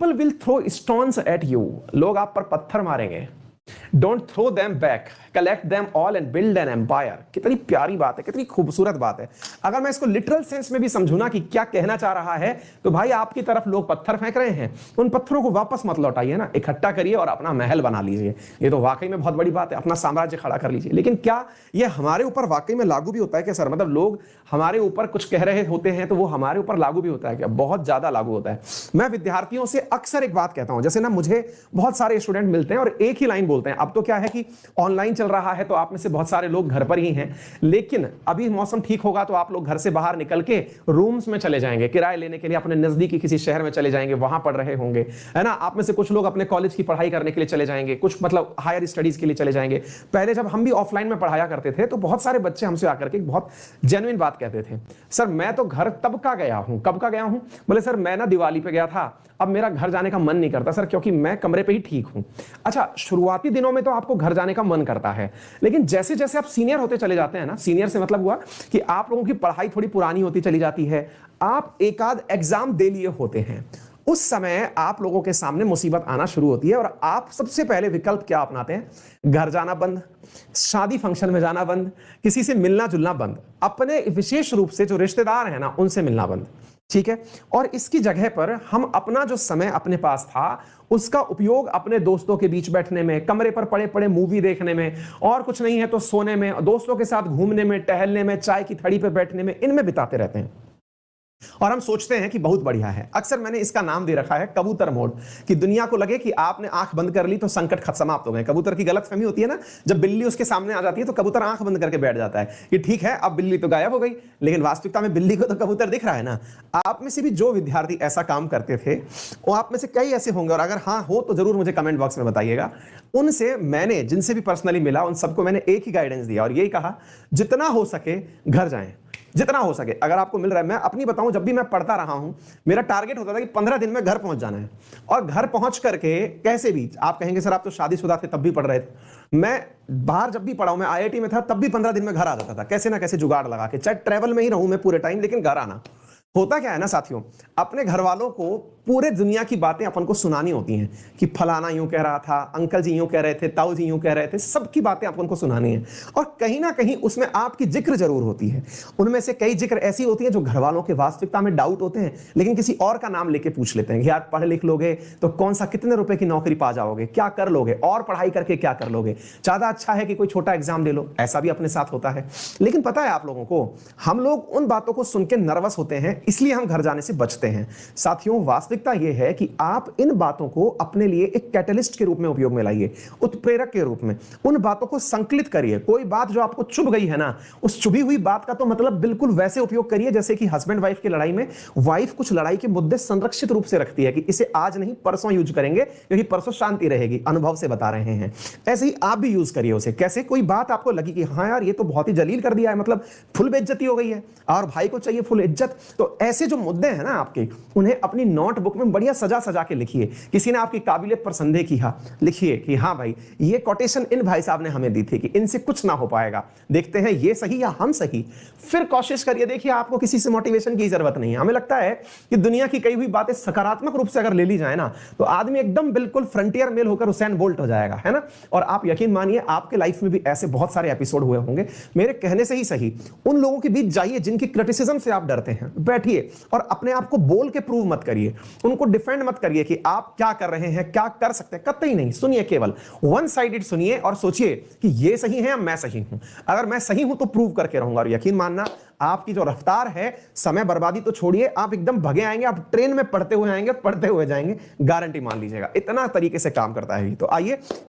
People will throw stones at you, लोग आप पर पत्थर मारेंगे। Don't throw them back, collect them all and build an empire. कितनी प्यारी बात है, कितनी खूबसूरत बात है। अगर मैं इसको लिटरल सेंस में भी समझू ना कि क्या कहना चाह रहा है, तो भाई आपकी तरफ लोग पत्थर फेंक रहे हैं, उन पत्थरों को वापस मत लौटाइए ना, इकट्ठा करिए और अपना महल बना लीजिए। ये तो वाकई में बहुत बड़ी बात है, अपना साम्राज्य खड़ा कर लीजिए। लेकिन क्या ये हमारे ऊपर वाकई में लागू भी होता है क्या सर? मतलब लोग हमारे ऊपर कुछ कह रहे होते हैं तो वो हमारे ऊपर लागू भी होता है क्या? बहुत ज्यादा लागू होता है। मैं विद्यार्थियों से अक्सर एक बात कहता हूं, जैसे ना मुझे बहुत सारे स्टूडेंट मिलते हैं और एक ही लाइन बोलते हैं। अब तो क्या है कि ऑनलाइन चल रहा है तो आप में से बहुत सारे लोग घर पर ही हैं, लेकिन अभी मौसम ठीक होगा तो आप लोग घर से बाहर निकल के रूम्स में चले जाएंगे, किराए लेने के लिए अपने नजदीकी किसी शहर में चले जाएंगे, वहां पढ़ रहे होंगे, है ना। आप में से कुछ लोग अपने कॉलेज की पढ़ाई करने के लिए चले जाएंगे, कुछ मतलब हायर स्टडीज के लिए चले जाएंगे। पहले जब हम भी ऑफलाइन में पढ़ाया करते थे तो बहुत सारे बच्चे हमसे आकर के बहुत जेन्युइन बात कहते थे, सर मैं तो घर तब का गया हूं। कब का गया हूं? बोले सर मैं ना दिवाली पे गया था, अब मेरा घर जाने का मन नहीं करता सर, क्योंकि मैं कमरे पे ही ठीक हूं। अच्छा, शुरुआती दिनों में तो आपको घर जाने का मन करता है, लेकिन जैसे जैसे आप सीनियर होते चले जाते हैं ना, सीनियर से मतलब हुआ कि आप लोगों की पढ़ाई थोड़ी पुरानी होती चली जाती है, आप एक आध एग्जाम दे लिए होते हैं, उस समय आप लोगों के सामने मुसीबत आना शुरू होती है और आप सबसे पहले विकल्प क्या अपनाते हैं? घर जाना बंद, शादी फंक्शन में जाना बंद, किसी से मिलना जुलना बंद, अपने विशेष रूप से जो रिश्तेदार हैं ना उनसे मिलना बंद। ठीक है, और इसकी जगह पर हम अपना जो समय अपने पास था उसका उपयोग अपने दोस्तों के बीच बैठने में, कमरे पर पड़े पड़े मूवी देखने में, और कुछ नहीं है तो सोने में, दोस्तों के साथ घूमने में, टहलने में, चाय की थड़ी पर बैठने में, इनमें बिताते रहते हैं। और हम सोचते हैं कि बहुत बढ़िया है। अक्सर मैंने इसका नाम दे रखा है कबूतर मोड, कि दुनिया को लगे कि आपने आंख बंद कर ली तो संकट समाप्त हो गए। कबूतर की गलतफहमी होती है ना, जब बिल्ली उसके सामने आ जाती है तो कबूतर आंख बंद करके बैठ जाता है कि ठीक है अब बिल्ली तो गायब हो गई, लेकिन वास्तविकता में बिल्ली को तो कबूतर दिख रहा है ना। आप में से भी जो विद्यार्थी ऐसा काम करते थे, वो आप में से कई ऐसे होंगे, और अगर हाँ हो तो जरूर मुझे कमेंट बॉक्स में बताइएगा। उनसे मैंने जिनसे भी पर्सनली मिला उन सबको मैंने एक ही गाइडेंस दिया और यही कहा, जितना हो सके घर जाएं, जितना हो सके। अगर आपको मिल रहा है, मैं अपनी बताऊं, जब भी मैं पढ़ता रहा हूं मेरा टारगेट होता था कि 15 दिन में घर पहुंच जाना है, और घर पहुंच करके कैसे भी, आप कहेंगे सर आप तो शादीशुदा थे तब भी पढ़ रहे थे, मैं बाहर जब भी पढ़ा हूं, मैं आईआईटी में था तब भी 15 दिन में घर आ जाता था, कैसे ना कैसे जुगाड़ लगा के, चाहे ट्रैवल में ही रहूं मैं पूरे टाइम, लेकिन घर आना। होता क्या है ना साथियों, अपने घर वालों को पूरे दुनिया की बातें अपन को सुनानी होती हैं कि फलाना यूं कह रहा था, अंकल जी यूं कह रहे थे, ताऊ जी यूं कह रहे थे, सबकी बातें अपन को सुनानी है। और कहीं ना कहीं उसमें आपकी जिक्र जरूर होती है। उनमें से कई जिक्र ऐसी होती है जो घर वालों के वास्तविकता में डाउट होते हैं, लेकिन किसी और का नाम लेके पूछ लेते हैं कि यार पढ़ लिख लोगे तो कौन सा, कितने रुपए की नौकरी पा जाओगे, क्या कर लोगे, और पढ़ाई करके क्या कर लोगे, ज्यादा अच्छा है कि कोई छोटा एग्जाम दे लो। ऐसा भी अपने साथ होता है। लेकिन पता है आप लोगों को, हम लोग उन बातों को सुन के नर्वस होते हैं, इसलिए हम घर जाने से बचते हैं। साथियों, वास्तविकता यह है कि आप इन बातों को अपने लिए एक कैटलिस्ट के रूप में उपयोग में लाइए, उत्प्रेरक के रूप में। उन बातों को संकलित करिए। कोई बात जो आपको चुभ गई है ना, उस चुभी हुई बात का तो मतलब बिल्कुल वैसे उपयोग करिए जैसे कि हस्बैंड वाइफ की लड़ाई में वाइफ कुछ लड़ाई के मुद्दे संरक्षित रूप से रखती है कि इसे आज नहीं परसों यूज करेंगे क्योंकि परसों शांति रहेगी। अनुभव से बता रहे हैं। ऐसे ही आप भी यूज करिए उसे। कैसे? कोई बात आपको लगी कि हाँ यार ये तो बहुत ही जलील कर दिया है, मतलब फुल बेइज्जती हो गई है और भाई को चाहिए फुल इज्जत, तो ऐसे जो मुद्दे हैं ना आपके, उन्हें अपनी नोटबुक में बढ़िया सजा सजा के लिखिए। किसी ने आपकी काबिलियत पर संदेह किया, लिखिए कि हाँ भाई ये कोटेशन इन भाई साहब ने हमें दी थी कि इनसे कुछ ना हो पाएगा, देखते हैं ये सही या हम सही। फिर कोशिश करिए। देखिए आपको किसी से मोटिवेशन की जरूरत नहीं है। हमें लगता है कि दुनिया की कई हुई बातें सकारात्मक रूप से अगर ले ली जाए ना, तो आदमी एकदम बिल्कुल फ्रंटियर मेल होकर हुसैन बोल्ट हो जाएगा, है ना। और आप यकीन मानिए आपके लाइफ में भी ऐसे बहुत सारे एपिसोड हुए होंगे। मेरे कहने से ही सही, उन लोगों के बीच जाइए जिनकी क्रिटिसिज्म से आप डरते हैं, बैठिए और अपने आप को बोल के प्रूव मत करिए, उनको डिफेंड मत करिए कि आप क्या कर रहे हैं, क्या कर सकते हैं, कतई नहीं। सुनिए, केवल वन साइडेड सुनिए और सोचिए कि ये सही है या मैं सही हूं। अगर मैं सही हूं तो प्रूव करके रहूंगा। और यकीन मानना, आपकी जो रफ्तार है, समय बर्बादी तो छोड़िए, आप एकदम भगे आएंगे। आप ट्रेन में पढ़ते हुए आएंगे, पढ़ते हुए जाएंगे, गारंटी मान लीजिएगा। इतना तरीके से काम करता है। तो आइए